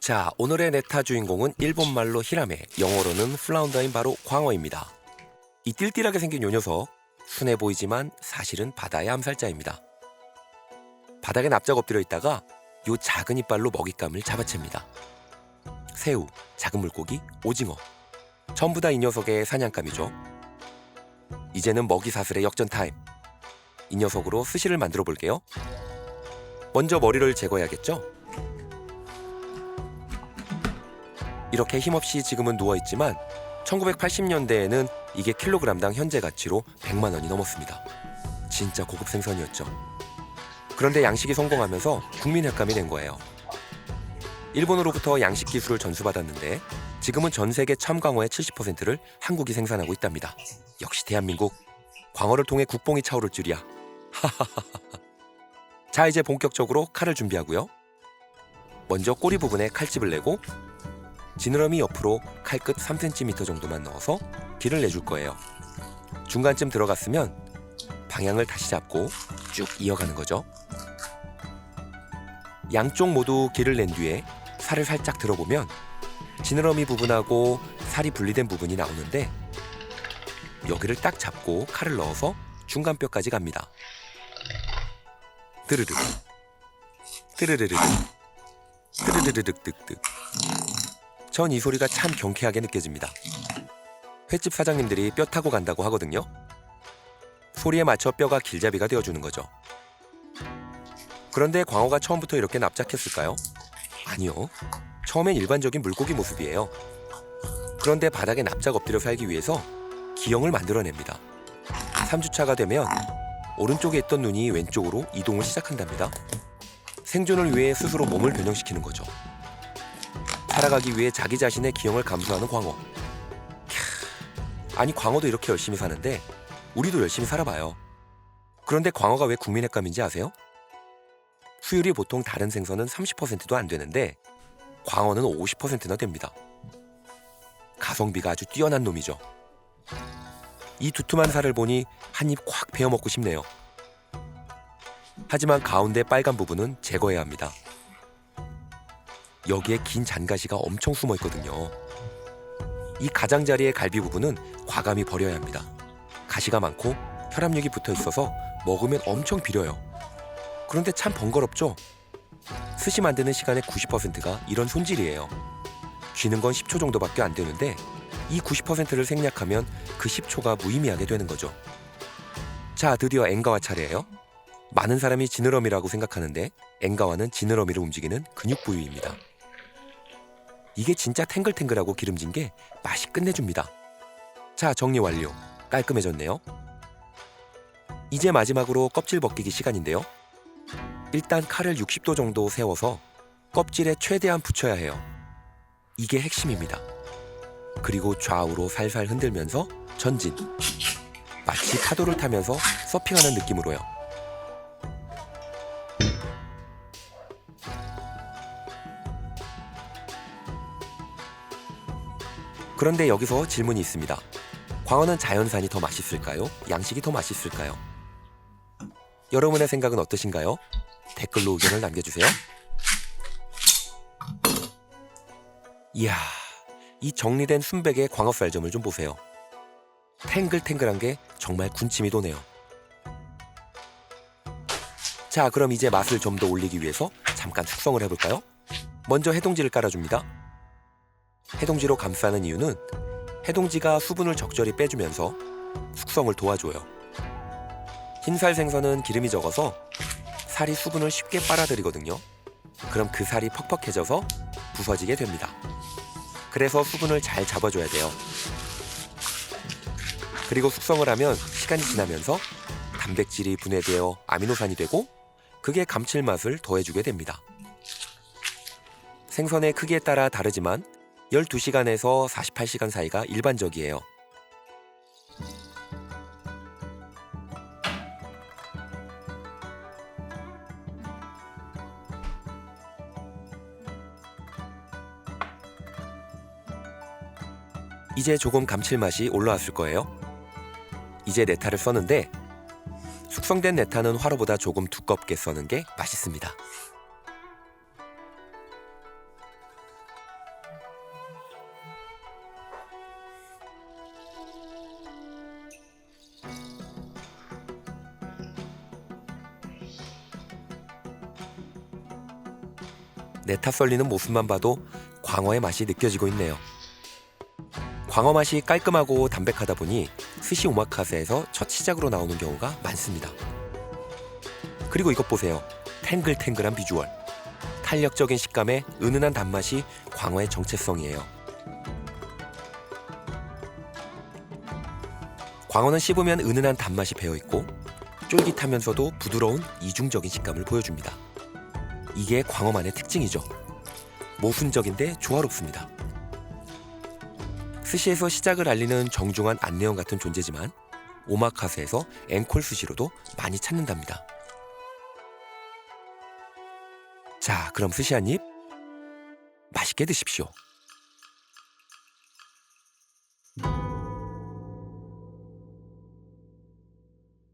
자, 오늘의 네타 주인공은 일본말로 히라메, 영어로는 플라운더인 바로 광어입니다. 이 띨띨하게 생긴 요 녀석, 순해 보이지만 사실은 바다의 암살자입니다. 바닥에 납작 엎드려 있다가 요 작은 이빨로 먹잇감을 잡아챕니다. 새우, 작은 물고기, 오징어, 전부 다 이 녀석의 사냥감이죠. 이제는 먹이 사슬의 역전 타임. 이 녀석으로 스시를 만들어 볼게요. 먼저 머리를 제거해야겠죠? 이렇게 힘없이 지금은 누워있지만 1980년대에는 이게 킬로그램당 현재 가치로 100만 원이 넘었습니다. 진짜 고급 생선이었죠. 그런데 양식이 성공하면서 국민 횟감이 된 거예요. 일본으로부터 양식 기술을 전수받았는데 지금은 전 세계 참광어의 70%를 한국이 생산하고 있답니다. 역시 대한민국, 광어를 통해 국뽕이 차오를 줄이야. 자, 이제 본격적으로 칼을 준비하고요. 먼저 꼬리 부분에 칼집을 내고 지느러미 옆으로 칼끝 3cm 정도만 넣어서 길을 내줄 거예요. 중간쯤 들어갔으면 방향을 다시 잡고 쭉 이어가는 거죠. 양쪽 모두 길을 낸 뒤에 살을 살짝 들어보면 지느러미 부분하고 살이 분리된 부분이 나오는데 여기를 딱 잡고 칼을 넣어서 중간 뼈까지 갑니다. 드르르 드르르르 드르르르륵득득. 전 이 소리가 참 경쾌하게 느껴집니다. 횟집 사장님들이 뼈 타고 간다고 하거든요. 소리에 맞춰 뼈가 길잡이가 되어주는 거죠. 그런데 광어가 처음부터 이렇게 납작했을까요? 아니요. 처음엔 일반적인 물고기 모습이에요. 그런데 바닥에 납작 엎드려 살기 위해서 기형을 만들어냅니다. 3주차가 되면 오른쪽에 있던 눈이 왼쪽으로 이동을 시작한답니다. 생존을 위해 스스로 몸을 변형시키는 거죠. 살아가기 위해 자기 자신의 기형을 감수하는 광어. 아니, 광어도 이렇게 열심히 사는데 우리도 열심히 살아봐요. 그런데 광어가 왜 국민 횟감인지 아세요? 수율이 보통 다른 생선은 30%도 안 되는데 광어는 50%나 됩니다. 가성비가 아주 뛰어난 놈이죠. 이 두툼한 살을 보니 한 입 콱 베어 먹고 싶네요. 하지만 가운데 빨간 부분은 제거해야 합니다. 여기에 긴 잔가시가 엄청 숨어 있거든요. 이 가장자리의 갈비 부분은 과감히 버려야 합니다. 가시가 많고 혈압력이 붙어 있어서 먹으면 엄청 비려요. 그런데 참 번거롭죠? 스시 만드는 시간의 90%가 이런 손질이에요. 쥐는 건 10초 정도밖에 안 되는데 이 90%를 생략하면 그 10초가 무의미하게 되는 거죠. 자, 드디어 엔가와 차례예요. 많은 사람이 지느러미라고 생각하는데 엔가와는 지느러미를 움직이는 근육 부위입니다. 이게 진짜 탱글탱글하고 기름진 게 맛이 끝내줍니다. 자, 정리 완료. 깔끔해졌네요. 이제 마지막으로 껍질 벗기기 시간인데요. 일단 칼을 60도 정도 세워서 껍질에 최대한 붙여야 해요. 이게 핵심입니다. 그리고 좌우로 살살 흔들면서 전진. 마치 파도를 타면서 서핑하는 느낌으로요. 그런데 여기서 질문이 있습니다. 광어는 자연산이 더 맛있을까요? 양식이 더 맛있을까요? 여러분의 생각은 어떠신가요? 댓글로 의견을 남겨주세요. 이야, 이 정리된 순백의 광어살점을 좀 보세요. 탱글탱글한 게 정말 군침이 도네요. 자, 그럼 이제 맛을 좀 더 올리기 위해서 잠깐 숙성을 해볼까요? 먼저 해동지를 깔아줍니다. 해동지로 감싸는 이유는 해동지가 수분을 적절히 빼주면서 숙성을 도와줘요. 흰살 생선은 기름이 적어서 살이 수분을 쉽게 빨아들이거든요. 그럼 그 살이 퍽퍽해져서 부서지게 됩니다. 그래서 수분을 잘 잡아줘야 돼요. 그리고 숙성을 하면 시간이 지나면서 단백질이 분해되어 아미노산이 되고 그게 감칠맛을 더해주게 됩니다. 생선의 크기에 따라 다르지만 12시간에서 48시간 사이가 일반적이에요. 이제 조금 감칠맛이 올라왔을 거예요. 이제 네타를 써는데 숙성된 네타는 화로보다 조금 두껍게 써는 게 맛있습니다. 내타 썰리는 모습만 봐도 광어의 맛이 느껴지고 있네요. 광어 맛이 깔끔하고 담백하다 보니 스시 오마카세에서 첫 시작으로 나오는 경우가 많습니다. 그리고 이것 보세요. 탱글탱글한 비주얼. 탄력적인 식감에 은은한 단맛이 광어의 정체성이에요. 광어는 씹으면 은은한 단맛이 배어있고 쫄깃하면서도 부드러운 이중적인 식감을 보여줍니다. 이게 광어만의 특징이죠. 모순적인데 조화롭습니다. 스시에서 시작을 알리는 정중한 안내원 같은 존재지만 오마카세에서 앵콜 스시로도 많이 찾는답니다. 자, 그럼 스시 한 입 맛있게 드십시오.